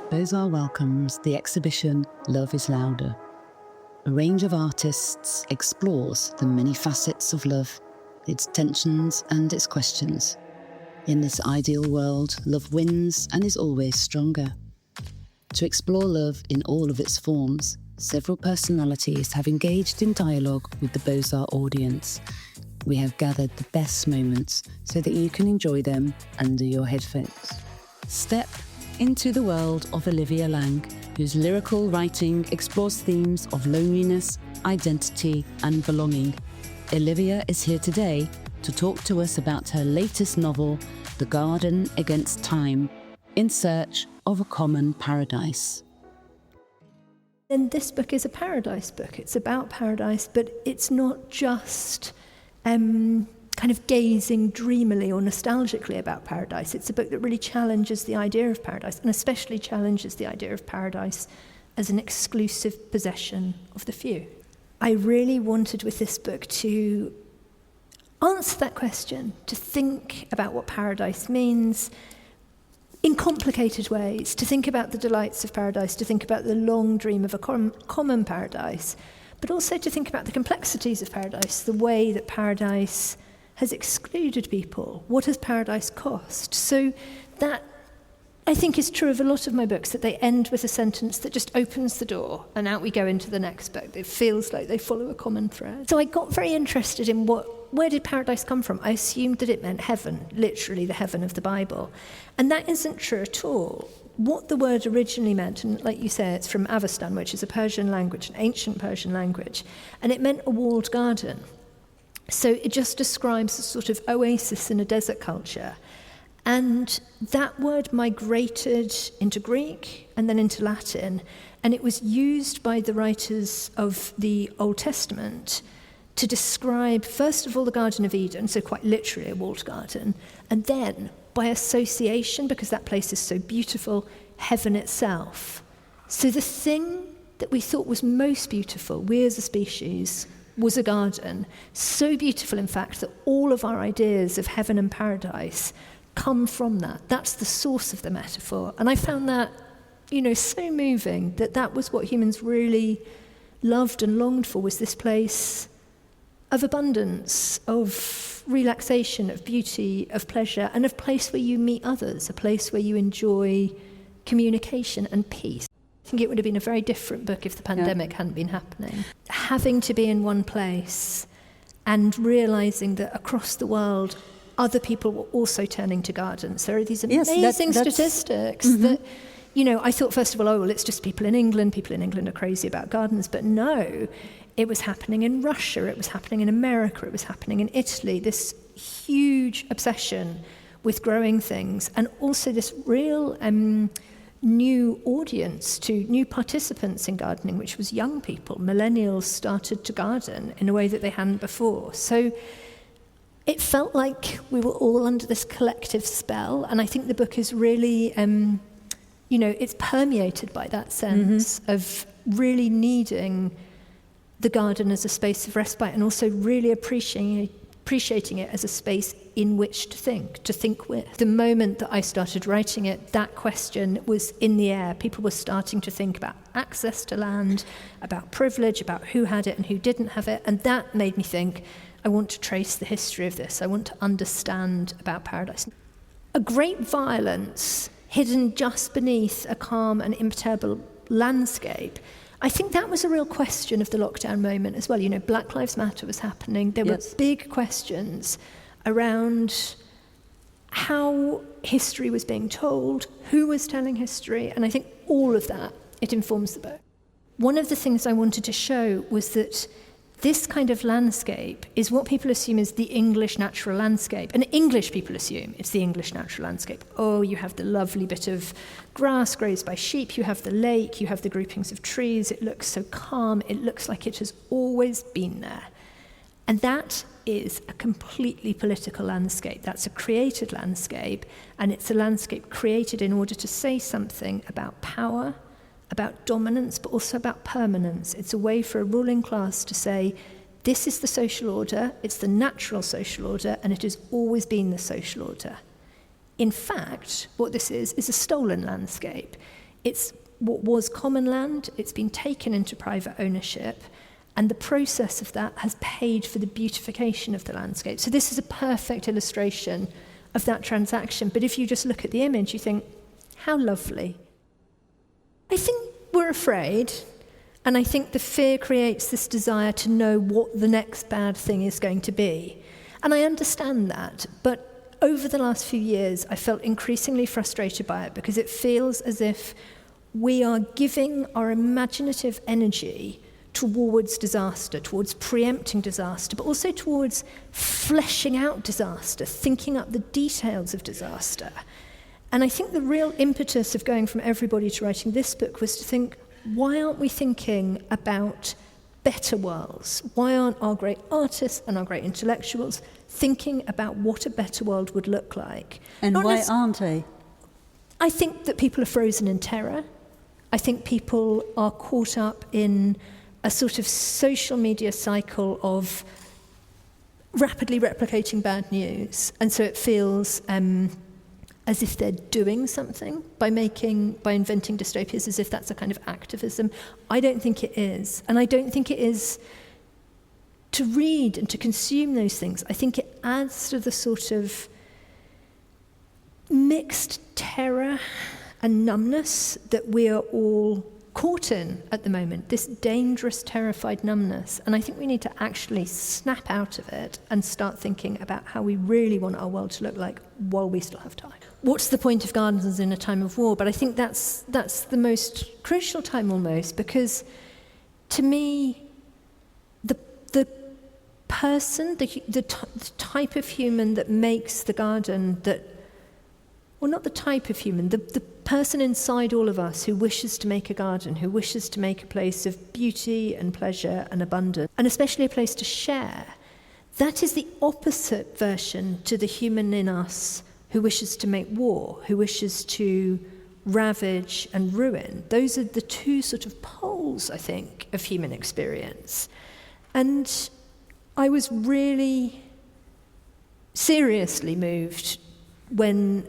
Beaux-arts welcomes the exhibition Love is Louder. A range of artists explores the many facets of love, its tensions and its questions. In this ideal world, love wins and is always stronger. To explore love in all of its forms, several personalities have engaged in dialogue with the Beaux-arts audience. We have gathered the best moments so that you can enjoy them under your headphones. Step into the world of Olivia Laing, whose lyrical writing explores themes of loneliness, identity, and belonging. Olivia is here today to talk to us about her latest novel, The Garden Against Time, in search of a common paradise. And this book is a paradise book. It's about paradise, but it's not just kind of gazing dreamily or nostalgically about paradise. It's a book that really challenges the idea of paradise, and especially challenges the idea of paradise as an exclusive possession of the few. I really wanted with this book to answer that question, to think about what paradise means in complicated ways, to think about the delights of paradise, to think about the long dream of a common paradise, but also to think about the complexities of paradise, the way that paradise has excluded people. What has paradise cost? So that, I think, is true of a lot of my books, that they end with a sentence that just opens the door and out we go into the next book. It feels like they follow a common thread. So I got very interested in where did paradise come from? I assumed that it meant heaven, literally the heaven of the Bible. And that isn't true at all. What the word originally meant, and like you say, it's from Avestan, which is a Persian language, an ancient Persian language, and it meant a walled garden. So it just describes a sort of oasis in a desert culture. And that word migrated into Greek and then into Latin, and it was used by the writers of the Old Testament to describe, first of all, the Garden of Eden, so quite literally a walled garden, and then, by association, because that place is so beautiful, heaven itself. So the thing that we thought was most beautiful, we as a species, was a garden, so beautiful, in fact, that all of our ideas of heaven and paradise come from that. That's the source of the metaphor. And I found that, so moving, that was what humans really loved and longed for, was this place of abundance, of relaxation, of beauty, of pleasure, and a place where you meet others, a place where you enjoy communication and peace. I think it would have been a very different book if the pandemic hadn't been happening. Having to be in one place and realising that across the world, other people were also turning to gardens. There are these amazing statistics that, I thought, first of all, it's just people in England. People in England are crazy about gardens. But no, it was happening in Russia, it was happening in America, it was happening in Italy, this huge obsession with growing things, and also this real new audience, to new participants in gardening, which was young people. Millennials started to garden in a way that they hadn't before. So it felt like we were all under this collective spell, and I think the book is really, it's permeated by that sense of really needing the garden as a space of respite, and also really appreciating it as a space in which to think with. The moment that I started writing it, that question was in the air. People were starting to think about access to land, about privilege, about who had it and who didn't have it, and that made me think, I want to trace the history of this. I want to understand about paradise. A great violence hidden just beneath a calm and imperturbable landscape. I think that was a real question of the lockdown moment as well. Black Lives Matter was happening. There were big questions around how history was being told, who was telling history, and I think all of that, it informs the book. One of the things I wanted to show was that this kind of landscape is what people assume is the English natural landscape. And English people assume it's the English natural landscape. Oh, you have the lovely bit of grass grazed by sheep, you have the lake, you have the groupings of trees, it looks so calm, it looks like it has always been there. And that is a completely political landscape. That's a created landscape, and it's a landscape created in order to say something about power, about dominance, but also about permanence. It's a way for a ruling class to say, this is the social order, it's the natural social order, and it has always been the social order. In fact, what this is a stolen landscape. It's what was common land, it's been taken into private ownership, and the process of that has paid for the beautification of the landscape. So this is a perfect illustration of that transaction. But if you just look at the image, you think, how lovely. I think we're afraid, and I think the fear creates this desire to know what the next bad thing is going to be. And I understand that, but over the last few years, I felt increasingly frustrated by it because it feels as if we are giving our imaginative energy towards disaster, towards preempting disaster, but also towards fleshing out disaster, thinking up the details of disaster. And I think the real impetus of going from everybody to writing this book was to think, why aren't we thinking about better worlds? Why aren't our great artists and our great intellectuals thinking about what a better world would look like? And why aren't they? I think that people are frozen in terror. I think people are caught up in a sort of social media cycle of rapidly replicating bad news. And so it feels as if they're doing something by inventing dystopias, as if that's a kind of activism. I don't think it is. And I don't think it is to read and to consume those things. I think it adds to the sort of mixed terror and numbness that we are all caught in at the moment, this dangerous, terrified numbness. And I think we need to actually snap out of it and start thinking about how we really want our world to look like while we still have time. What's the point of gardens in a time of war? But I think that's the most crucial time almost, because to me, the person, the type of human that makes the garden well, not the type of human, the person inside all of us who wishes to make a garden, who wishes to make a place of beauty and pleasure and abundance, and especially a place to share, that is the opposite version to the human in us who wishes to make war, who wishes to ravage and ruin. Those are the two sort of poles, I think, of human experience. And I was really seriously moved when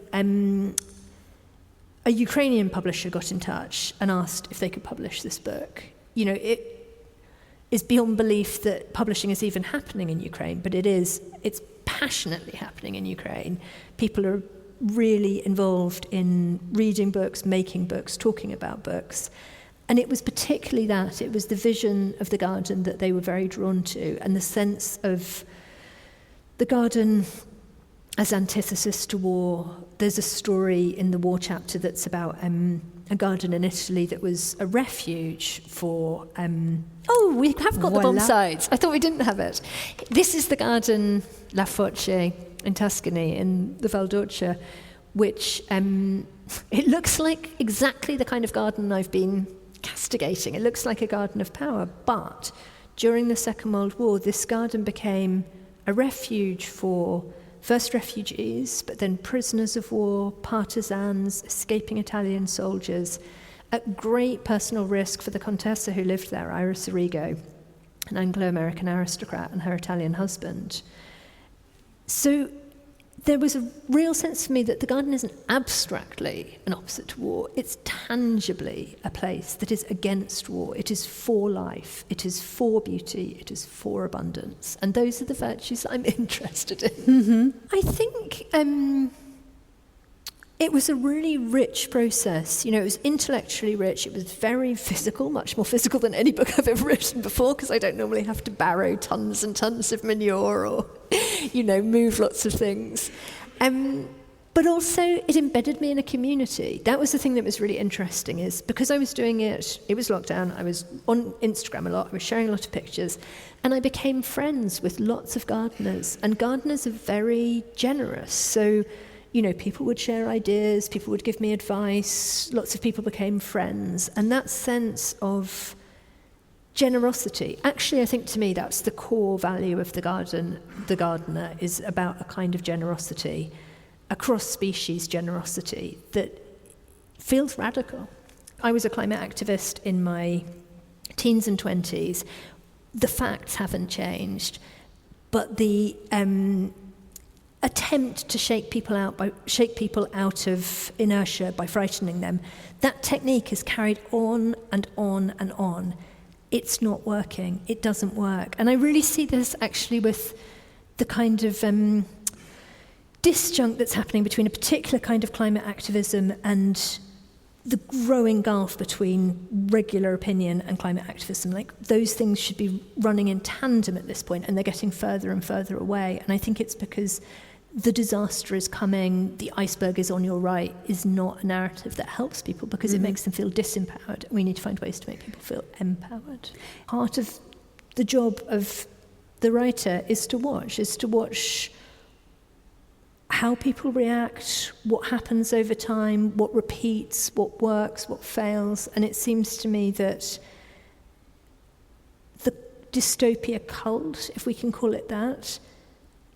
a Ukrainian publisher got in touch and asked if they could publish this book. You know, it is beyond belief that publishing is even happening in Ukraine, but it's passionately happening in Ukraine. People are really involved in reading books, making books, talking about books. And it was particularly that, it was the vision of the garden that they were very drawn to, and the sense of the garden as antithesis to war. There's a story in the war chapter that's about a garden in Italy that was a refuge for... we have got the bomb sides. I thought we didn't have it. This is the garden La Foce in Tuscany, in the Val d'Orcia, which it looks like exactly the kind of garden I've been castigating. It looks like a garden of power, but during the Second World War, this garden became a refuge for first refugees, but then prisoners of war, partisans, escaping Italian soldiers, at great personal risk for the Contessa who lived there, Iris Arrigo, an Anglo-American aristocrat, and her Italian husband. So there was a real sense for me that the garden isn't abstractly an opposite to war, it's tangibly a place that is against war. It is for life, it is for beauty, it is for abundance. And those are the virtues I'm interested in. Mm-hmm. I think it was a really rich process. You know, it was intellectually rich, it was very physical, much more physical than any book I've ever written before, because I don't normally have to barrow tons and tons of manure or, move lots of things. But also, it embedded me in a community. That was the thing that was really interesting, is because I was doing it was lockdown, I was on Instagram a lot, I was sharing a lot of pictures, and I became friends with lots of gardeners. And gardeners are very generous. So, people would share ideas, people would give me advice, lots of people became friends. And that sense of generosity, actually, I think to me that's the core value of the garden. The gardener is about a kind of generosity, a cross-species generosity that feels radical. I was a climate activist in my teens and 20s. The facts haven't changed, but the attempt to shake people out of inertia by frightening them, that technique is carried on and on and on. It's not working. It doesn't work. And I really see this actually with the kind of disjunct that's happening between a particular kind of climate activism and the growing gulf between regular opinion and climate activism. Like, those things should be running in tandem at this point, and they're getting further and further away. And I think it's because the disaster is coming, the iceberg is on your right, is not a narrative that helps people, because it makes them feel disempowered. We need to find ways to make people feel empowered. Part of the job of the writer is to watch how people react, what happens over time, what repeats, what works, what fails. And it seems to me that the dystopia cult, if we can call it that,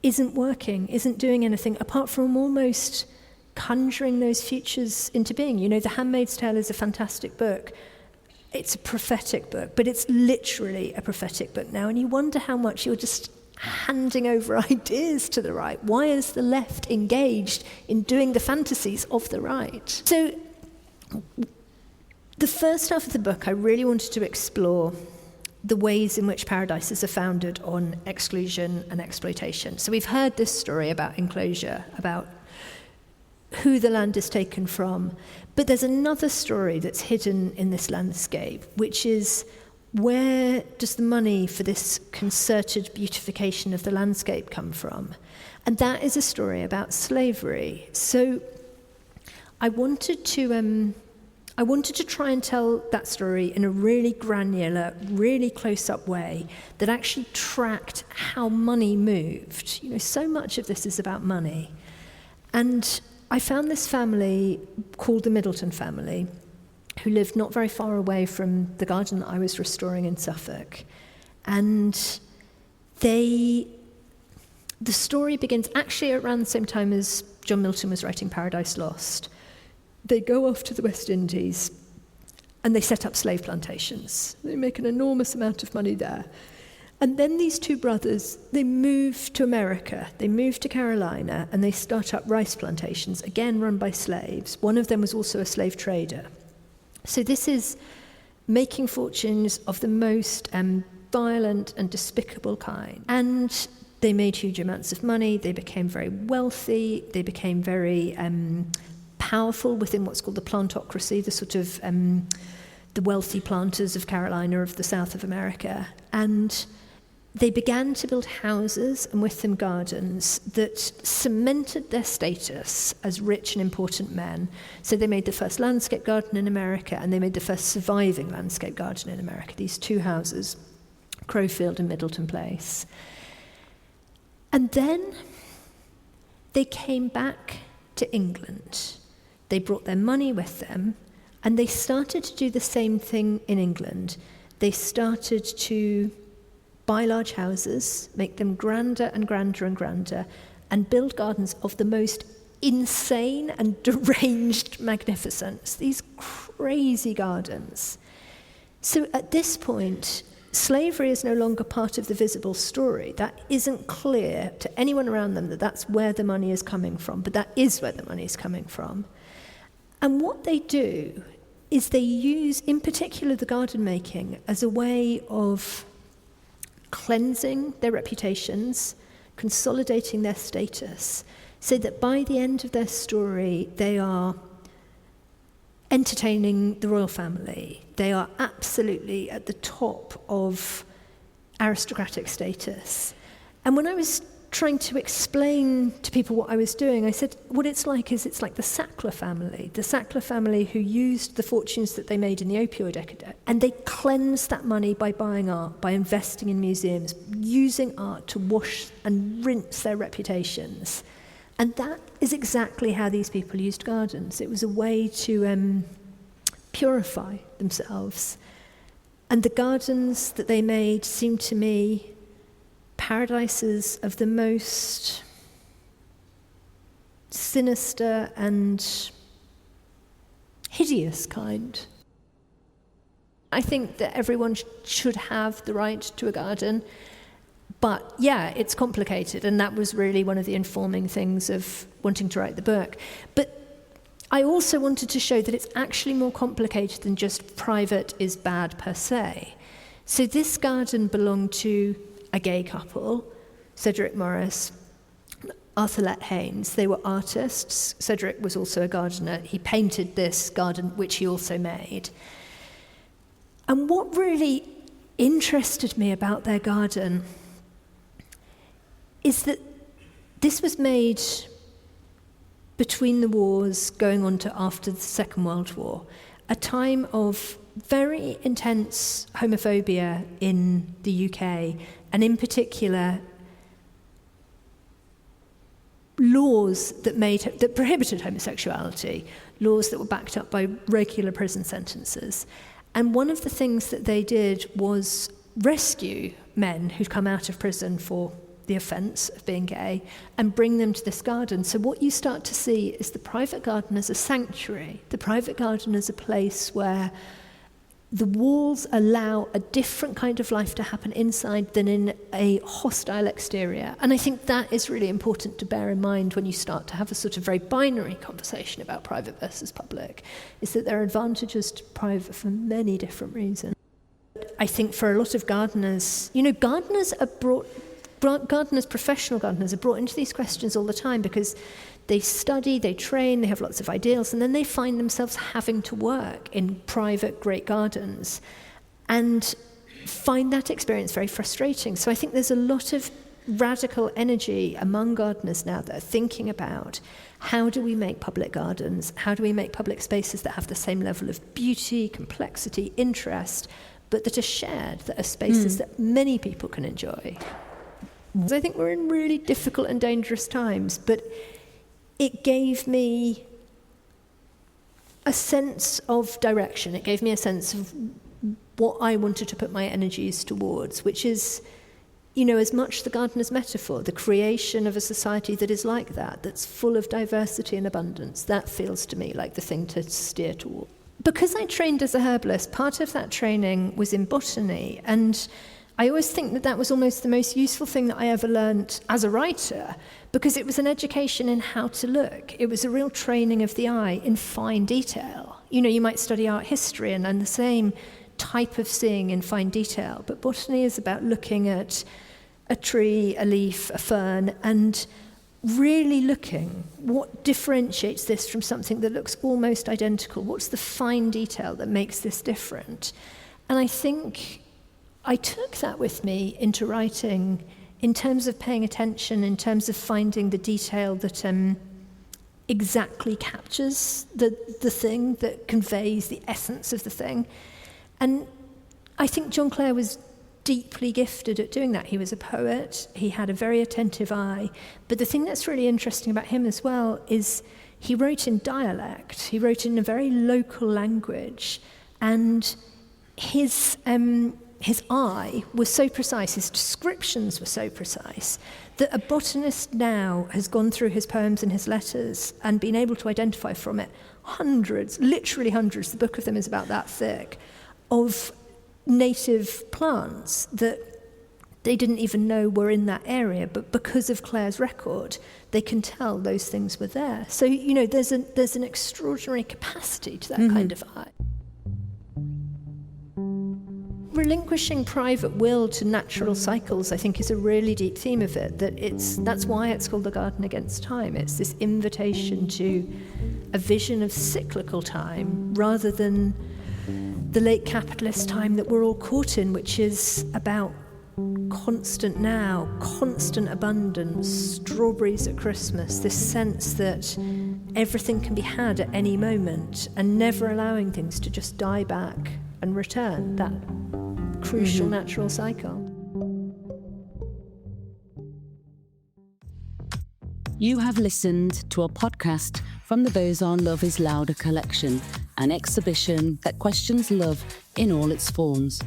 isn't working, isn't doing anything, apart from almost conjuring those futures into being. You know, The Handmaid's Tale is a fantastic book. It's a prophetic book, but it's literally a prophetic book now. And you wonder how much you're just handing over ideas to the right. Why is the left engaged in doing the fantasies of the right? So the first half of the book, I really wanted to explore the ways in which paradises are founded on exclusion and exploitation. So we've heard this story about enclosure, about who the land is taken from, but there's another story that's hidden in this landscape, which is, where does the money for this concerted beautification of the landscape come from? And that is a story about slavery. So I wanted to try and tell that story in a really granular, really close-up way that actually tracked how money moved. You know, so much of this is about money. And I found this family called the Middleton family, who lived not very far away from the garden that I was restoring in Suffolk. And the story begins actually around the same time as John Milton was writing Paradise Lost. They go off to the West Indies and they set up slave plantations. They make an enormous amount of money there. And then these two brothers, they move to America. They move to Carolina and they start up rice plantations, again run by slaves. One of them was also a slave trader. So this is making fortunes of the most violent and despicable kind. And they made huge amounts of money. They became very wealthy. They became very powerful within what's called the plantocracy, the sort of the wealthy planters of Carolina, of the south of America. And they began to build houses and with them gardens that cemented their status as rich and important men. So they made the first landscape garden in America, and they made the first surviving landscape garden in America, these two houses, Crowfield and Middleton Place. And then they came back to England. They brought their money with them, and they started to do the same thing in England. They started to buy large houses, make them grander and grander and grander, and build gardens of the most insane and deranged magnificence, these crazy gardens. So at this point, slavery is no longer part of the visible story. That isn't clear to anyone around them that that's where the money is coming from, but that is where the money is coming from. And what they do is they use, in particular, the garden making as a way of cleansing their reputations, consolidating their status, so that by the end of their story, they are entertaining the royal family. They are absolutely at the top of aristocratic status. And when I was trying to explain to people what I was doing, I said, what it's like is it's like the Sackler family who used the fortunes that they made in the opioid epidemic, and they cleansed that money by buying art, by investing in museums, using art to wash and rinse their reputations. And that is exactly how these people used gardens. It was a way to purify themselves. And the gardens that they made seemed to me paradises of the most sinister and hideous kind. I think that everyone should have the right to a garden, But yeah, it's complicated, and that was really one of the informing things of wanting to write the book. But I also wanted to show that it's actually more complicated than just private is bad per se. So this garden belonged to a gay couple, Cedric Morris, Arthur Lett Haynes. They were artists. Cedric was also a gardener. He painted this garden, which he also made. And what really interested me about their garden is that this was made between the wars, going on to after the Second World War, a time of very intense homophobia in the UK, and in particular laws that prohibited homosexuality, laws that were backed up by regular prison sentences. And one of the things that they did was rescue men who'd come out of prison for the offence of being gay and bring them to this garden. So what you start to see is the private garden as a sanctuary, the private garden as a place where the walls allow a different kind of life to happen inside than in a hostile exterior. And I think that is really important to bear in mind when you start to have a sort of very binary conversation about private versus public, is that there are advantages to private for many different reasons. I think for a lot of gardeners, professional gardeners are brought into these questions all the time because they study, they train, they have lots of ideals, and then they find themselves having to work in private great gardens and find that experience very frustrating. So I think there's a lot of radical energy among gardeners now that are thinking about how do we make public gardens, how do we make public spaces that have the same level of beauty, complexity, interest, but that are shared, that are spaces that many people can enjoy. I think we're in really difficult and dangerous times, but it gave me a sense of direction. It gave me a sense of what I wanted to put my energies towards, which is, as much the gardener's metaphor, the creation of a society that is like that, that's full of diversity and abundance. That feels to me like the thing to steer toward. Because I trained as a herbalist, part of that training was in botany, and I always think that was almost the most useful thing that I ever learned as a writer, because it was an education in how to look. It was a real training of the eye in fine detail. You might study art history and learn the same type of seeing in fine detail, but botany is about looking at a tree, a leaf, a fern, and really looking what differentiates this from something that looks almost identical. What's the fine detail that makes this different? And I think I took that with me into writing in terms of paying attention, in terms of finding the detail that exactly captures the thing, that conveys the essence of the thing. And I think John Clare was deeply gifted at doing that. He was a poet, he had a very attentive eye, but the thing that's really interesting about him as well is he wrote in dialect, he wrote in a very local language, and his eye was so precise, his descriptions were so precise, that a botanist now has gone through his poems and his letters and been able to identify from it hundreds, literally hundreds, the book of them is about that thick, of native plants that they didn't even know were in that area, but because of Clare's record, they can tell those things were there. So, there's an extraordinary capacity to that kind of eye. Relinquishing private will to natural cycles, I think, is a really deep theme of it. That's why it's called The Garden Against Time. It's this invitation to a vision of cyclical time rather than the late capitalist time that we're all caught in, which is about constant now, constant abundance, strawberries at Christmas, this sense that everything can be had at any moment and never allowing things to just die back and return, that crucial natural cycle. You have listened to a podcast from the Beaux-arts Love is Louder collection, an exhibition that questions love in all its forms.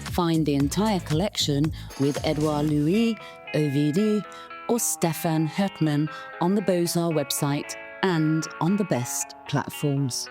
Find the entire collection with Edouard Louis, Ovidie, or Stefan Hertmann on the Beaux-arts website and on the best platforms.